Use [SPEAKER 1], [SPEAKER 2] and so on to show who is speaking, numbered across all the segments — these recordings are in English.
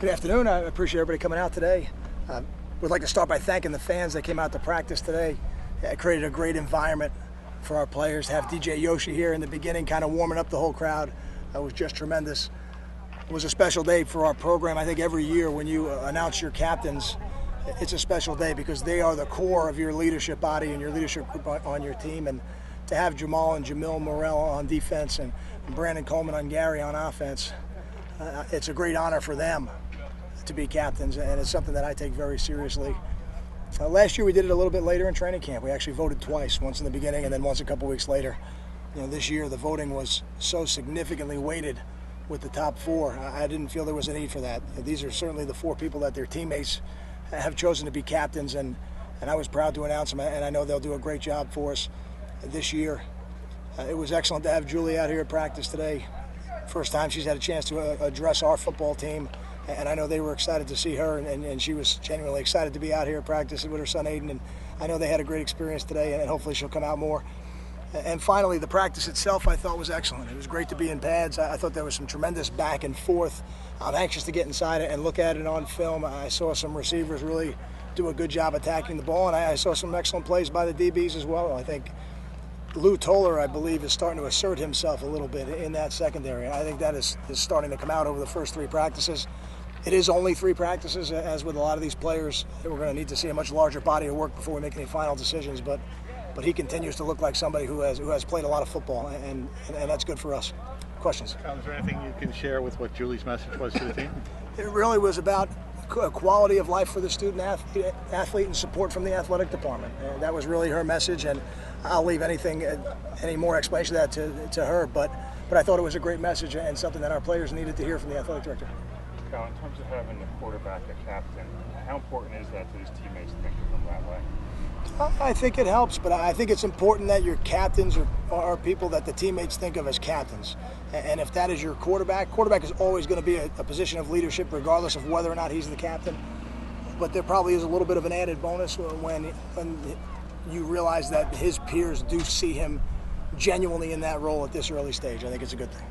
[SPEAKER 1] Good afternoon. I appreciate everybody coming out today. Would like to start by thanking the fans that came out to practice today. It created a great environment for our players. To have DJ Yoshi here in the beginning, kind of warming up the whole crowd, was just tremendous. It was a special day for our program. I think every year when you announce your captains, it's a special day because they are the core of your leadership body and your leadership group on your team. And to have Jamal and Jamil Morel on defense and Brandon Coleman on Gary on offense, it's a great honor for them to be captains, and it's something that I take very seriously. Last year we did it a little bit later in training camp. We actually voted twice, once in the beginning and then once a couple weeks later. This year the voting was so significantly weighted with the top four. I didn't feel there was a need for that. These are certainly the four people that their teammates have chosen to be captains, and I was proud to announce them, and I know they'll do a great job for us this year. It was excellent to have Julie out here at practice today. First time she's had a chance to address our football team, and I know they were excited to see her, and she was genuinely excited to be out here at practice with her son Aiden, and I know they had a great experience today, and hopefully she'll come out more. And finally, the practice itself I thought was excellent. It was great to be in pads. I thought there was some tremendous back and forth. I'm anxious to get inside it and look at it on film. I saw some receivers really do a good job attacking the ball, and I saw some excellent plays by the DBs as well. I think Lou Toller, I believe, is starting to assert himself a little bit in that secondary. I think that is starting to come out over the first three practices. It is only three practices, as with a lot of these players. We're going to need to see a much larger body of work before we make any final decisions, but he continues to look like somebody who has played a lot of football, and that's good for us. Questions?
[SPEAKER 2] Is there anything you can share with what Julie's message was to the team?
[SPEAKER 1] It really was about quality of life for the student athlete and support from the athletic department. And that was really her message, and I'll leave any more explanation of that to her, but I thought it was a great message and something that our players needed to hear from the athletic director.
[SPEAKER 3] Kyle, in terms of having the quarterback a captain, how important is that to his teammates think of them that way?
[SPEAKER 1] I think it helps, but I think it's important that your captains are people that the teammates think of as captains. And if that is your quarterback is always going to be a position of leadership regardless of whether or not he's the captain. But there probably is a little bit of an added bonus when you realize that his peers do see him genuinely in that role at this early stage. I think it's a good thing.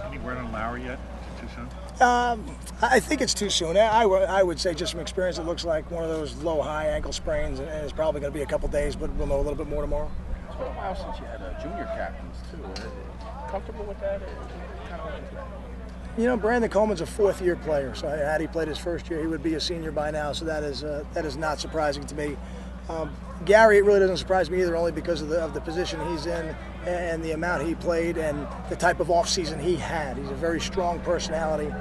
[SPEAKER 2] Any word on Lowry yet? Too soon?
[SPEAKER 1] I think it's too soon. I would say just from experience, it looks like one of those low-high ankle sprains, and it's probably going to be a couple days, but we'll know a little bit more tomorrow.
[SPEAKER 4] It's been a while since you had junior captains, too. Comfortable with that?
[SPEAKER 1] Brandon Coleman's a fourth-year player, so had he played his first year, he would be a senior by now, so that is not surprising to me. Gary, it really doesn't surprise me either, only because of the position he's in and the amount he played and the type of offseason he had. He's a very strong personality,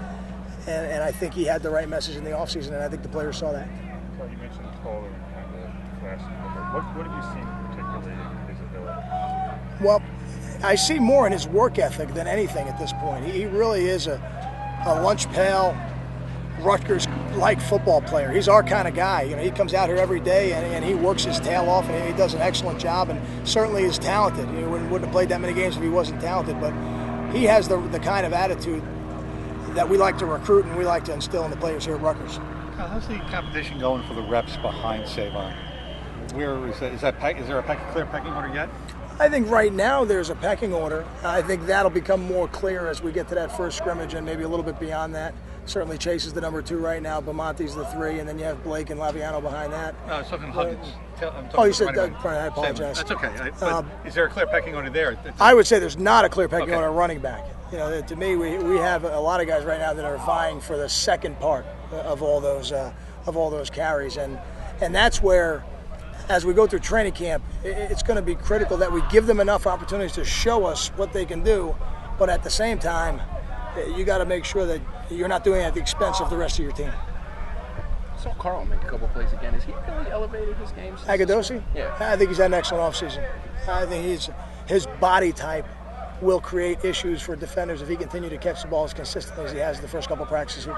[SPEAKER 1] and I think he had the right message in the offseason, and I think the players saw that.
[SPEAKER 3] So you mentioned Toller kind of flash. What have you seen particularly in his ability?
[SPEAKER 1] Well, I see more in his work ethic than anything at this point. He really is a lunch pail, Rutgers-like football player. He's our kind of guy. He comes out here every day and he works his tail off, and he does an excellent job, and certainly is talented. He wouldn't have played that many games if he wasn't talented, but he has the kind of attitude that we like to recruit and we like to instill in the players here at Rutgers.
[SPEAKER 2] How's the competition going for the reps behind Savon? Where is there a clear pecking order yet?
[SPEAKER 1] I think right now there's a pecking order. I think that'll become more clear as we get to that first scrimmage and maybe a little bit beyond that. Certainly Chase is the number 2 right now, Bamonte's the 3, and then you have Blake and Laviano behind that.
[SPEAKER 2] No, I was talking Huggins.
[SPEAKER 1] You said Doug. I apologize.
[SPEAKER 2] That's okay. But is there a clear pecking order there?
[SPEAKER 1] I would say there's not a clear pecking order running back. To me, we have a lot of guys right now that are vying for the second part of all those carries, and that's where, as we go through training camp, it's going to be critical that we give them enough opportunities to show us what they can do, but at the same time, you got to make sure that you're not doing it at the expense of the rest of your team.
[SPEAKER 4] I saw Carl make a couple plays again. Has he really elevated his game?
[SPEAKER 1] Agadosi?
[SPEAKER 4] Yeah.
[SPEAKER 1] I think he's had an excellent offseason. I think his body type will create issues for defenders if he continues to catch the ball as consistently as he has the first couple of practices here.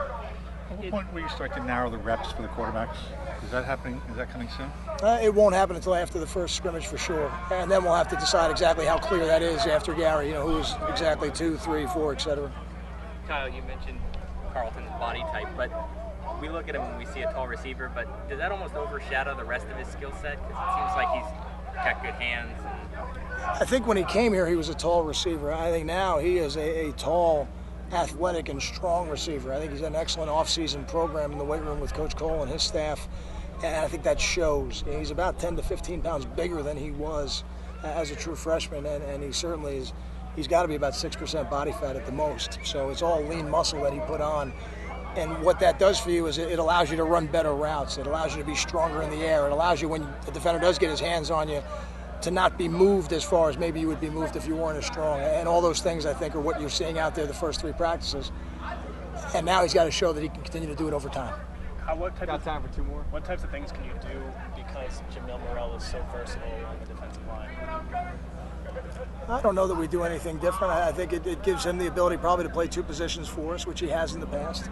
[SPEAKER 2] At what point will you start to narrow the reps for the quarterbacks? Is that happening? Is that coming soon?
[SPEAKER 1] It won't happen until after the first scrimmage for sure, and then we'll have to decide exactly how clear that is after Gary. Who's exactly 2, 3, 4, etc.
[SPEAKER 5] Kyle, you mentioned Carlton's body type, but we look at him when we see a tall receiver, but does that almost overshadow the rest of his skill set? Because it seems like he's got good hands.
[SPEAKER 1] I think when he came here, he was a tall receiver. I think now he is a tall athletic and strong receiver. I think he's an excellent off-season program in the weight room with Coach Cole and his staff, and I think that shows. He's about 10 to 15 pounds bigger than he was as a true freshman, and he certainly is. He's got to be about 6% body fat at the most, so it's all lean muscle that he put on. And what that does for you is it allows you to run better routes. It allows you to be stronger in the air. It allows you, when the defender does get his hands on you, to not be moved as far as maybe you would be moved if you weren't as strong. And all those things, I think, are what you're seeing out there the first 3 practices. And now he's got to show that he can continue to do it over time.
[SPEAKER 6] Got time for 2 more.
[SPEAKER 7] What types of things can you do because Jamil Morrell is so versatile on the defensive line?
[SPEAKER 1] I don't know that we do anything different. I think it gives him the ability probably to play 2 positions for us, which he has in the past.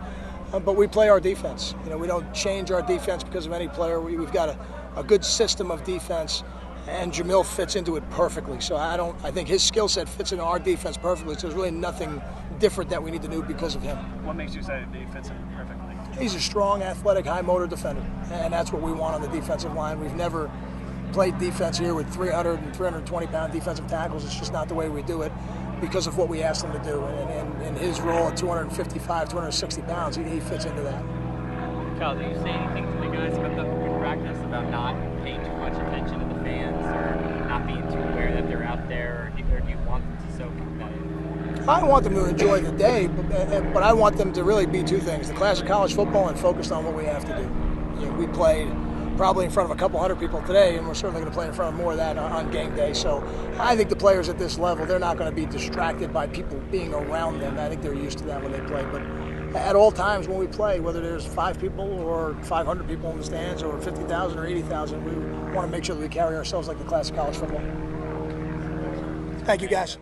[SPEAKER 1] But we play our defense. We don't change our defense because of any player. We've got a good system of defense, and Jamil fits into it perfectly. So I think his skill set fits into our defense perfectly. So there's really nothing different that we need to do because of him.
[SPEAKER 7] What makes you say that he fits in perfectly?
[SPEAKER 1] He's a strong, athletic, high-motor defender, and that's what we want on the defensive line. We've never played defense here with 300 and 320-pound defensive tackles. It's just not the way we do it because of what we asked him to do. And in his role at 255, 260 pounds, he fits into that.
[SPEAKER 5] Kyle, do you say anything to the guys about the practice, about not paying too much attention to the fans or not being too aware that they're out there, or do you want them to soak that in?
[SPEAKER 1] I want them to enjoy the day, but I want them to really be 2 things: the class of college football and focused on what we have to do. We played probably in front of a couple hundred people today, and we're certainly going to play in front of more of that on game day. So I think the players at this level, they're not going to be distracted by people being around them. I think they're used to that when they play. But at all times when we play, whether there's 5 people or 500 people in the stands or 50,000 or 80,000, we want to make sure that we carry ourselves like the class of college football. Thank you, guys.